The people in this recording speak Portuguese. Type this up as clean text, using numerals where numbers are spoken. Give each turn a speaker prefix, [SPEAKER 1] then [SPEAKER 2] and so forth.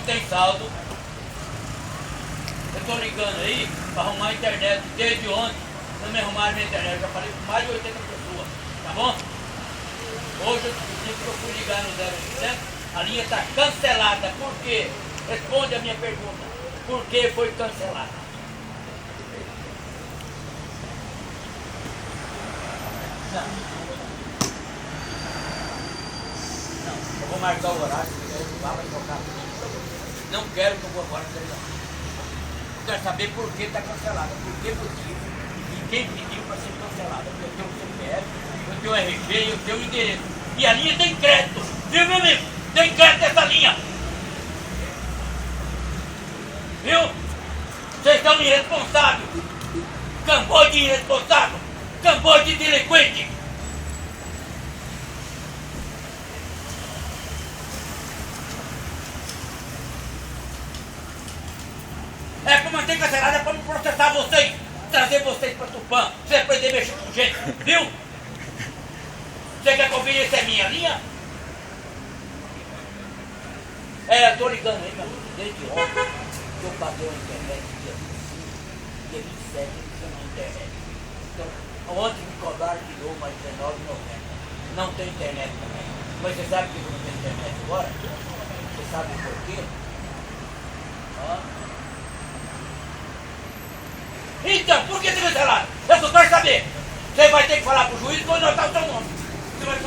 [SPEAKER 1] tem saldo. Eu estou ligando aí para arrumar a internet desde ontem. Não me arrumaram minha internet. Eu já falei com mais de 80 pessoas. Tá bom? Hoje eu fui ligar no 0800. A linha está cancelada. Por quê? Responde a minha pergunta. Por que foi cancelada? Não. Eu vou marcar o horário, vai tocar. Não quero que eu vou agora. Eu quero saber por que está cancelada, por que motivo e quem pediu para ser cancelada. Porque eu tenho o CPF, eu tenho o RG, eu tenho o endereço. E a linha tem crédito, viu, meu amigo? Tem crédito essa linha. Viu? Vocês são irresponsáveis. Cambô de irresponsável. Cambô de delinquente. É para manter cancelada, é para me processar vocês, trazer vocês para Tupã, você vai poder mexer com gente, viu? Você quer conferir se é minha linha? É, eu tô ligando aí, meu amigo, desde ontem, que eu paguei a internet dia 25, dia 27, eu fiz na internet. Então, ontem me cobraram de novo mais R$19,90. Não tem internet também. Mas você sabe que eu não tenho internet agora? Você sabe por quê? Ó. Então, por que você cancelado? Eu só quero saber. Você vai ter que falar pro juiz quando anotar o seu nome. Você vai